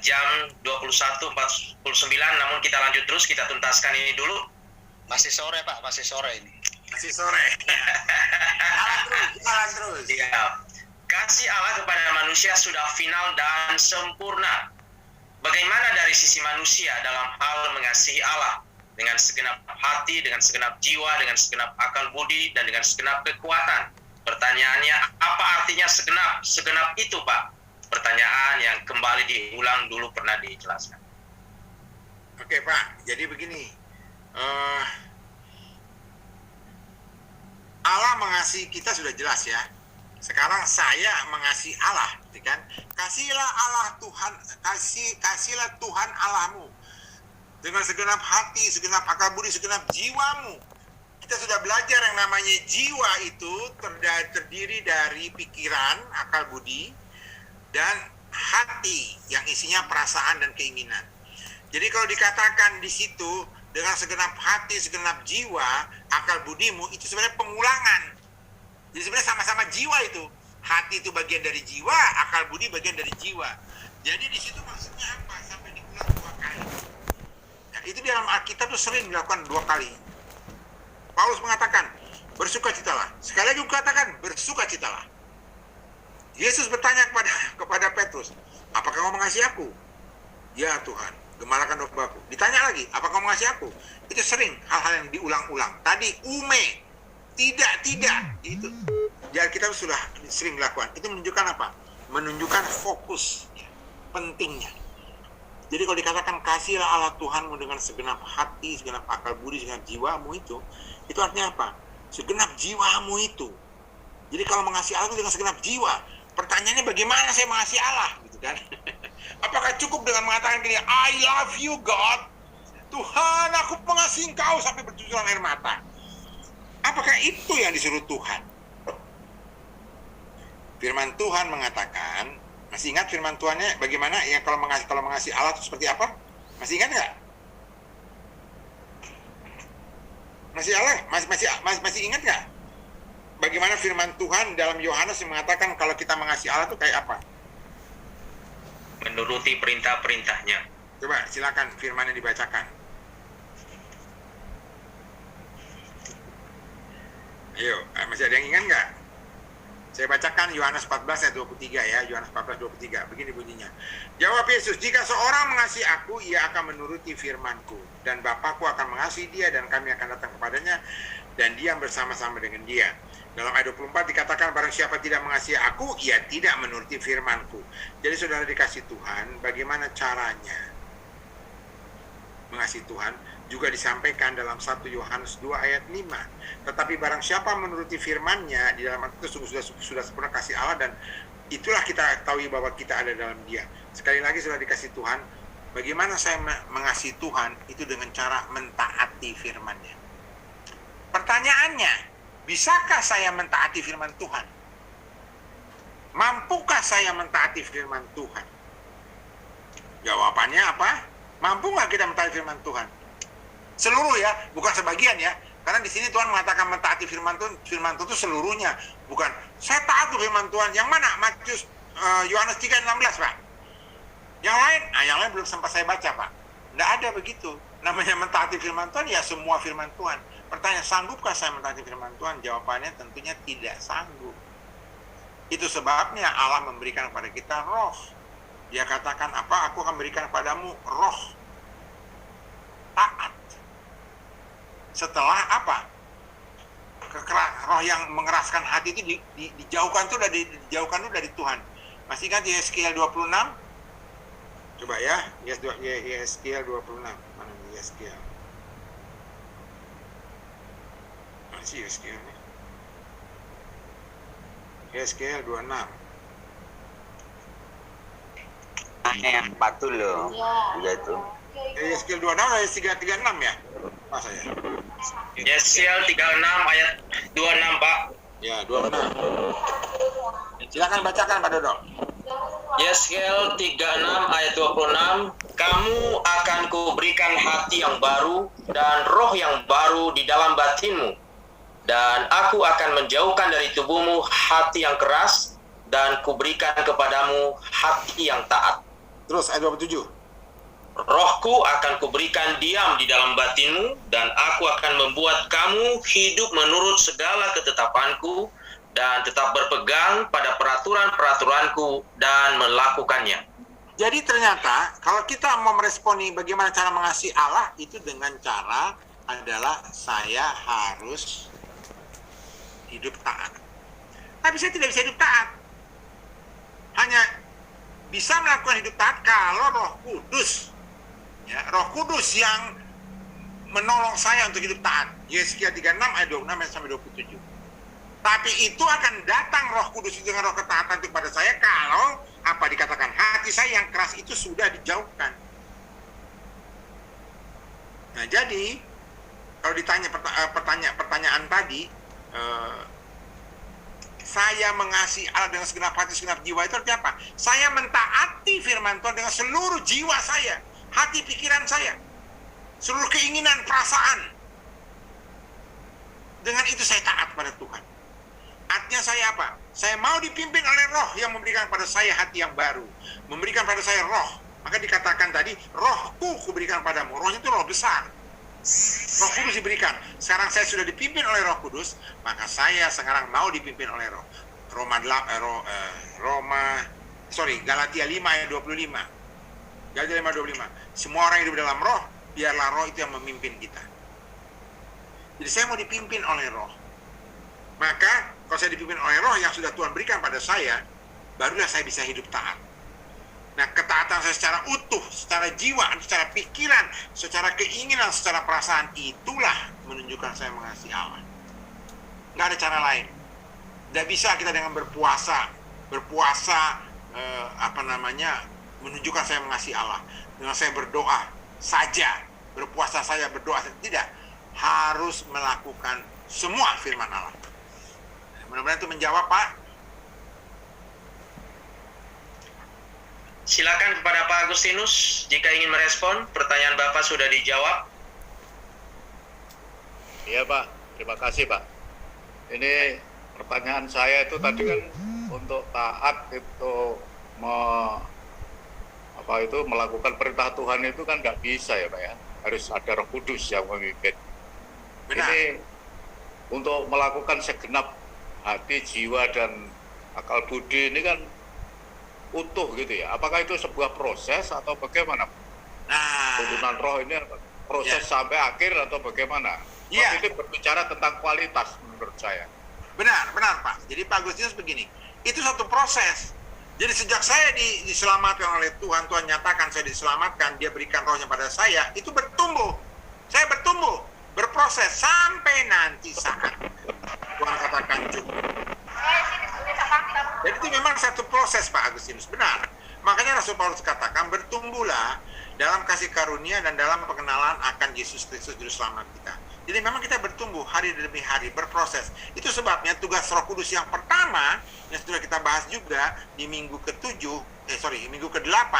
jam 21.49, namun kita lanjut terus, kita tuntaskan ini dulu. Masih sore Pak, masih sore ini. Masih sore. Jalan terus. Ya. Kasih Allah kepada manusia sudah final dan sempurna. Bagaimana dari sisi manusia dalam hal mengasihi Allah? Dengan segenap hati, dengan segenap jiwa, dengan segenap akal budi, dan dengan segenap kekuatan. Pertanyaannya, apa artinya segenap? Segenap itu, Pak. Pertanyaan yang kembali diulang dulu pernah dijelaskan. Oke, Pak. Jadi begini. Allah mengasihi kita sudah jelas ya. Sekarang saya mengasihi Allah, kan? Kasihlah Allah Tuhan, kasihlah Tuhan Allahmu dengan segenap hati, segenap akal budi, segenap jiwamu. Kita sudah belajar yang namanya jiwa itu terdiri dari pikiran, akal budi, dan hati yang isinya perasaan dan keinginan. Jadi kalau dikatakan di situ dengan segenap hati, segenap jiwa, akal budimu, itu sebenarnya pengulangan. Jadi sebenarnya sama-sama jiwa itu. Hati itu bagian dari jiwa, akal budi bagian dari jiwa. Jadi di situ maksudnya apa? Sampai diulang 2 kali. Nah, itu di dalam Alkitab itu sering dilakukan 2 kali. Paulus mengatakan, bersukacitalah. Sekali lagi katakan, bersukacitalah. Yesus bertanya kepada Petrus, apakah kau mengasihi aku? Ya Tuhan, gembalakan dombaku. Ditanya lagi, apakah kau mengasihi aku? Itu sering hal-hal yang diulang-ulang. Tadi tidak, itu. Jadi kita sudah sering dilakukan. Itu menunjukkan apa? Menunjukkan fokus, pentingnya. Jadi kalau dikatakan kasihlah Allah Tuhanmu dengan segenap hati, segenap akal budi, segenap jiwamu itu artinya apa? Segenap jiwamu itu. Jadi kalau mengasihi Allah itu dengan segenap jiwa. Pertanyaannya bagaimana saya mengasihi Allah, gitu kan? Apakah cukup dengan mengatakan gini, I love you God, Tuhan aku mengasihi Engkau sampai bercucuran air mata? Apakah itu yang disuruh Tuhan? Firman Tuhan mengatakan, masih ingat firman Tuhannya bagaimana? Ya kalau mengasihi Allah itu seperti apa? Masih ingat nggak? Masih ingat nggak? Bagaimana firman Tuhan dalam Yohanes yang mengatakan kalau kita mengasihi Allah itu kayak apa? Menuruti perintah-perintahnya. Coba silakan firmannya dibacakan. Ayo, masih ada yang ingat nggak? Saya bacakan Yohanes 14 ayat 23 ya, Yohanes 14 23. Begini bunyinya. Jawab Yesus, jika seorang mengasihi aku, ia akan menuruti firman-Ku, dan Bapa-Ku akan mengasihi dia, dan kami akan datang kepadanya, dan diam bersama-sama dengan dia. Dalam ayat 24 dikatakan, barang siapa tidak mengasihi aku, ia tidak menuruti firman-Ku. Jadi saudara dikasih Tuhan, bagaimana caranya mengasihi Tuhan? Juga disampaikan dalam 1 Yohanes 2 ayat 5. Tetapi barang siapa menuruti firman-Nya, di dalam itu sudah sempurna kasih Allah, dan itulah kita ketahui bahwa kita ada dalam Dia. Sekali lagi sudah dikasih Tuhan, bagaimana saya mengasihi Tuhan? Itu dengan cara mentaati firman-Nya. Pertanyaannya, bisakah saya mentaati firman Tuhan? Mampukah saya mentaati firman Tuhan? Jawabannya apa? Mampu nggak kita mentaati firman Tuhan? Seluruh ya, bukan sebagian ya. Karena di sini Tuhan mengatakan mentaati firman Tuhan itu seluruhnya. Bukan, saya taat firman Tuhan. Yang mana? Matius, Yohanes 3:16 Pak. Yang lain belum sempat saya baca Pak. Nggak ada begitu. Namanya mentaati firman Tuhan ya semua firman Tuhan. Pertanyaan, sanggupkah saya mentaati firman Tuhan? Jawabannya tentunya tidak sanggup. Itu sebabnya Allah memberikan kepada kita roh. Dia katakan apa? Aku akan berikan kepadamu roh taat. Setelah apa? Roh yang mengeraskan hati itu dijauhkan dari Tuhan. Masih ingat Yeskiel 26? Coba ya, Yeskiel 26. Mana Yeskiel? Masih Yeskiel nih. Yeskiel 26. Yang patul loh. Iya itu. Yeskiel 26 ayat 36 ya? Pas saya. Yeskiel 36 ayat 26 Pak. Ya, 26. Silakan bacakan Pak Dodo. Yeskiel 36 ayat 26, kamu akan kuberikan hati yang baru dan roh yang baru di dalam batinmu, dan aku akan menjauhkan dari tubuhmu hati yang keras dan kuberikan kepadamu hati yang taat. Terus ayat 27. Rohku akan kuberikan diam di dalam batinmu, dan aku akan membuat kamu hidup menurut segala ketetapanku, dan tetap berpegang pada peraturan-peraturanku dan melakukannya. Jadi ternyata kalau kita mau meresponi bagaimana cara mengasihi Allah, itu dengan cara adalah saya harus hidup taat. Tapi saya tidak bisa hidup taat. Hanya bisa melakukan hidup taat kalau Roh Kudus, ya, Roh Kudus yang menolong saya untuk hidup taat. Yesaya 36 ayat 26 sampai 27. Tapi itu akan datang Roh Kudus itu dengan roh ketaatan itu kepada saya kalau apa dikatakan hati saya yang keras itu sudah dijauhkan. Nah, jadi kalau ditanya pertanyaan tadi, saya mengasihi Allah dengan segenap hati, segenap jiwa, itu artinya apa? Saya mentaati firman Tuhan dengan seluruh jiwa saya, hati pikiran saya, seluruh keinginan, perasaan. Dengan itu saya taat pada Tuhan. Artinya saya apa? Saya mau dipimpin oleh Roh yang memberikan pada saya hati yang baru, memberikan pada saya Roh. Maka dikatakan tadi, Rohku kuberikan padamu. Rohnya itu Roh besar. Roh Kudus diberikan. Sekarang saya sudah dipimpin oleh Roh Kudus, maka saya sekarang mau dipimpin oleh Roh. Galatia 5 ayat 25. Galatia 5 ayat 25. Semua orang hidup dalam Roh, biarlah Roh itu yang memimpin kita. Jadi saya mau dipimpin oleh Roh. Maka kalau saya dipimpin oleh Roh yang sudah Tuhan berikan pada saya, barulah saya bisa hidup taat. Nah, ketaatan saya secara utuh, secara jiwa, secara pikiran, secara keinginan, secara perasaan, itulah menunjukkan saya mengasihi Allah. Nggak ada cara lain. Nggak bisa kita dengan berpuasa menunjukkan saya mengasihi Allah. Dengan saya berdoa saja, berpuasa saya berdoa saja. Tidak, harus melakukan semua firman Allah. Mudah-mudahan itu menjawab, Pak. Silakan kepada Pak Agustinus jika ingin merespon. Pertanyaan Bapak sudah dijawab. Iya Pak, terima kasih Pak. Ini pertanyaan saya itu tadi kan untuk taat itu melakukan perintah Tuhan itu kan nggak bisa ya Pak ya. Harus ada Roh Kudus yang memimpin. Benar. Ini untuk melakukan segenap hati, jiwa, dan akal budi ini kan utuh gitu ya. Apakah itu sebuah proses atau bagaimana? Nah, Turunan roh ini proses sampai akhir atau bagaimana? Ya. Ini berbicara tentang kualitas menurut saya. Benar Pak. Jadi Pak Agustinus begini, itu satu proses. Jadi sejak saya diselamatkan oleh Tuhan, Tuhan nyatakan saya diselamatkan, Dia berikan rohnya pada saya, itu bertumbuh. Saya bertumbuh, berproses sampai nanti saat Tuhan katakan cukup. Jadi itu memang satu proses Pak Agustinus, benar. Makanya Rasul Paulus katakan bertumbuhlah dalam kasih karunia dan dalam pengenalan akan Yesus Kristus Juru Selamat kita. Jadi memang kita bertumbuh hari demi hari, berproses. Itu sebabnya tugas Roh Kudus yang pertama yang sudah kita bahas juga di minggu minggu ke-8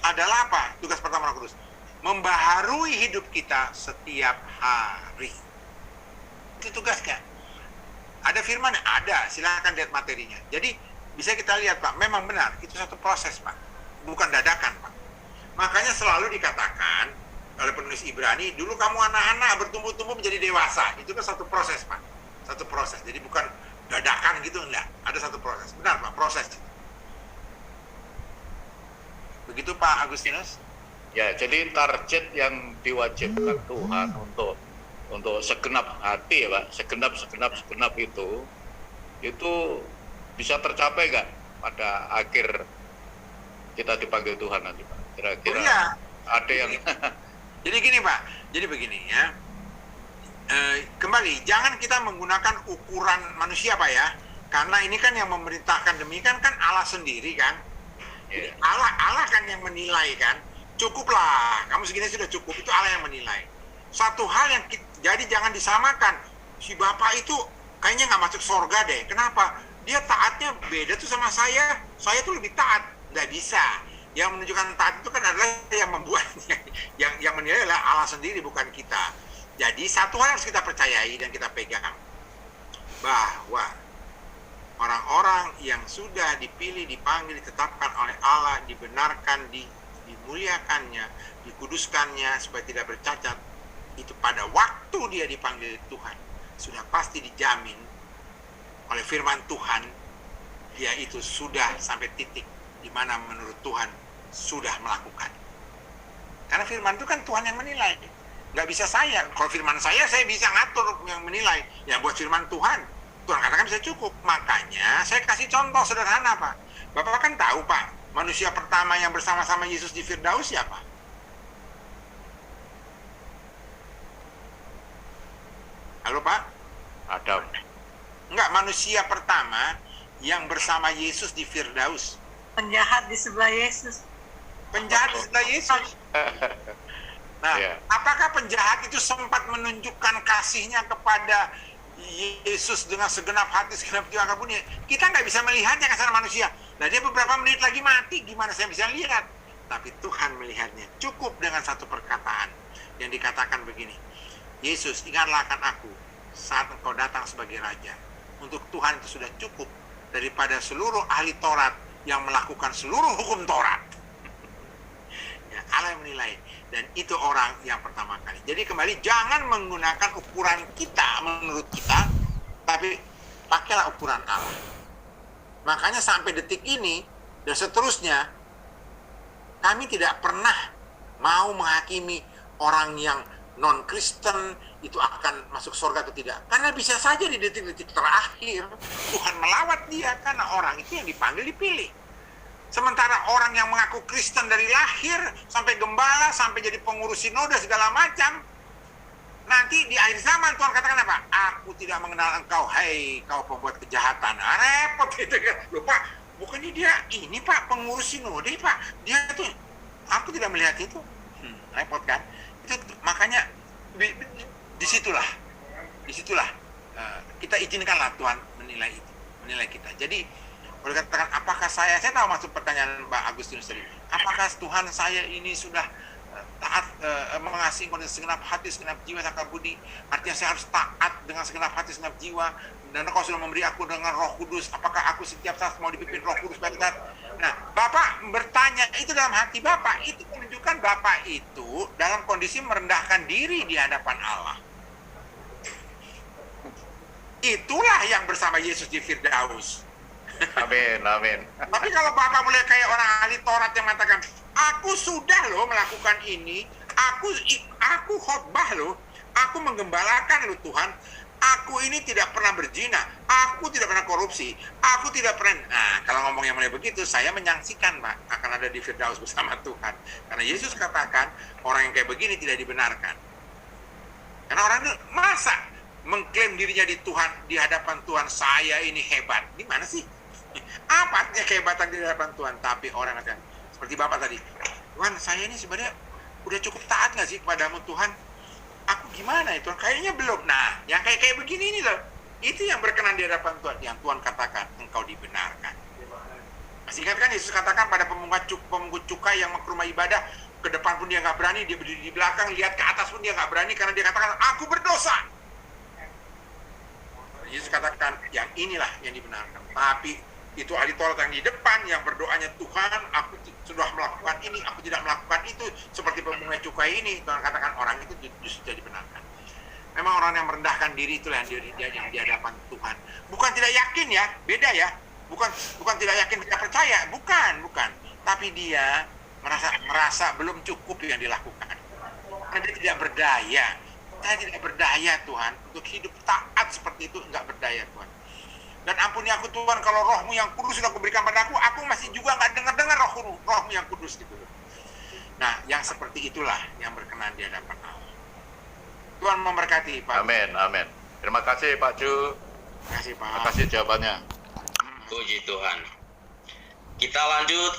adalah apa? Tugas pertama Roh Kudus, membaharui hidup kita setiap hari. Itu tugasnya. Ada firman? Ada. Silakan lihat materinya. Jadi bisa kita lihat Pak, memang benar itu satu proses Pak, bukan dadakan Pak. Makanya selalu dikatakan oleh penulis Ibrani, dulu kamu anak-anak bertumbuh-tumbuh menjadi dewasa. Itu kan satu proses Pak, satu proses. Jadi bukan dadakan gitu, enggak. Ada satu proses. Benar Pak, proses. Begitu Pak Agustinus? Ya, jadi target yang diwajibkan Tuhan untuk segenap hati ya Pak, segenap itu bisa tercapai nggak pada akhir kita dipanggil Tuhan nanti Pak? Kira-kira ada yang Jadi gini Pak, jadi begini ya. Kembali, jangan kita menggunakan ukuran manusia Pak ya, karena ini kan yang memerintahkan demikian kan Allah sendiri kan. Jadi Allah kan yang menilai kan. Cukuplah, kamu segini sudah cukup, itu Allah yang menilai. Satu hal yang jadi jangan disamakan. Si Bapak itu kayaknya nggak masuk surga deh. Kenapa? Dia taatnya beda tuh sama saya tuh lebih taat. Nggak bisa. Yang menunjukkan taat itu kan adalah yang membuatnya. Yang menilai adalah Allah sendiri, bukan kita. Jadi satu hal harus kita percayai dan kita pegang, bahwa orang-orang yang sudah dipilih, dipanggil, ditetapkan oleh Allah, dibenarkan, dimuliakannya, dikuduskannya supaya tidak bercacat, itu pada waktu dia dipanggil Tuhan sudah pasti dijamin oleh firman Tuhan, dia itu sudah sampai titik di mana menurut Tuhan sudah melakukan. Karena firman itu kan Tuhan yang menilai, nggak bisa saya. Kalau firman saya bisa ngatur yang menilai. Ya buat firman Tuhan katakan bisa cukup. Makanya saya kasih contoh sederhana, Pak. Bapak kan tahu, Pak, manusia pertama yang bersama-sama Yesus di Firdaus siapa? Halo, Pak? Adam. Enggak, manusia pertama yang bersama Yesus di Firdaus. Penjahat di sebelah Yesus. Penjahat di sebelah Yesus. Nah, Iya. apakah penjahat itu sempat menunjukkan kasihnya kepada Yesus dengan segenap hati, segenap jiwa, akal budi? Kita nggak bisa melihatnya kasar manusia. Nah, dia beberapa menit lagi mati, gimana saya bisa lihat? Tapi Tuhan melihatnya. Cukup dengan satu perkataan yang dikatakan begini, Yesus, ingatlah akan aku saat engkau datang sebagai Raja. Untuk Tuhan itu sudah cukup daripada seluruh ahli Taurat yang melakukan seluruh hukum Taurat. Ya, Allah yang menilai. Dan itu orang yang pertama kali. Jadi kembali, jangan menggunakan ukuran kita menurut kita, tapi pakailah ukuran Allah. Makanya sampai detik ini dan seterusnya, kami tidak pernah mau menghakimi orang yang non-Kristen itu akan masuk surga atau tidak. Karena bisa saja di detik-detik terakhir Tuhan melawat dia, karena orang itu yang dipanggil dipilih. Sementara orang yang mengaku Kristen dari lahir sampai gembala, sampai jadi pengurus sinode segala macam, nanti di akhir zaman Tuhan katakan apa? Aku tidak mengenal engkau, hai kau pembuat kejahatan. Repot gitu kan. Loh Pak, bukannya dia ini Pak pengurus sinode Pak. Dia tuh, aku tidak melihat itu. Repot kan? Itu makanya disitulah kita izinkanlah Tuhan menilai itu, menilai kita. Jadi boleh katakan, apakah saya tahu maksud pertanyaan Mbak Agustinus tadi, apakah Tuhan saya ini sudah taat mengasihi dengan segenap hati, segenap jiwa, akal budi? Artinya saya harus taat dengan segenap hati, segenap jiwa, dan Engkau sudah memberi aku dengan Roh Kudus. Apakah aku setiap saat mau dipimpin Roh Kudus? Nah, Bapak bertanya itu dalam hati Bapak, itu menunjukkan Bapak itu dalam kondisi merendahkan diri di hadapan Allah. Itulah yang bersama Yesus di Firdaus. Amin, amin. Tapi kalau Bapak mulai kayak orang ahli Taurat yang mengatakan, aku sudah loh melakukan ini, aku khotbah loh, aku menggembalakan loh Tuhan, aku ini tidak pernah berzina, aku tidak pernah korupsi, aku tidak pernah. Nah, kalau ngomong yang mulai begitu, saya menyaksikan Pak, akan ada di Firdaus bersama Tuhan. Karena Yesus katakan, orang yang kayak begini tidak dibenarkan. Karena orang itu masa mengklaim dirinya di Tuhan, di hadapan Tuhan, saya ini hebat. Gimana sih? Apa artinya kehebatan di hadapan Tuhan? Tapi orang akan seperti Bapak tadi, Tuhan saya ini sebenarnya udah cukup taat nggak sih kepadamu Tuhan? Aku gimana itu? Kayaknya belum. Nah, yang kayak begini nih loh, itu yang berkenan di hadapan Tuhan. Yang Tuhan katakan, engkau dibenarkan. Masih ingat kan Yesus katakan pada pemungut cukai yang ke rumah ibadah, ke depan pun dia nggak berani, dia berdiri di belakang, lihat ke atas pun dia nggak berani, karena dia katakan, aku berdosa. Yesus katakan, yang inilah yang dibenarkan. Tapi itu ahli Taurat yang di depan yang berdoanya, Tuhan aku sudah melakukan ini, aku tidak melakukan itu, seperti pemungut cukai ini. Tuhan katakan orang itu justru dibenarkan. Memang orang yang merendahkan diri itulah yang di hadapan Tuhan. Bukan tidak yakin ya, beda ya. Bukan tidak yakin, tidak percaya, bukan. Tapi dia merasa belum cukup yang dilakukan. Karena dia tidak berdaya. Saya tidak berdaya Tuhan untuk hidup taat seperti itu, enggak berdaya Tuhan. Dan ampuni aku Tuhan kalau rohmu yang kudus sudah kuberikan padaku, aku masih juga nggak dengar rohmu yang kudus gitu. Nah, yang seperti itulah yang berkenan di hadapan Allah. Tuhan memberkati Pak. Amin, amin. Terima kasih Pak Ju. Terima kasih Pak. Terima kasih jawabannya. Puji Tuhan. Kita lanjut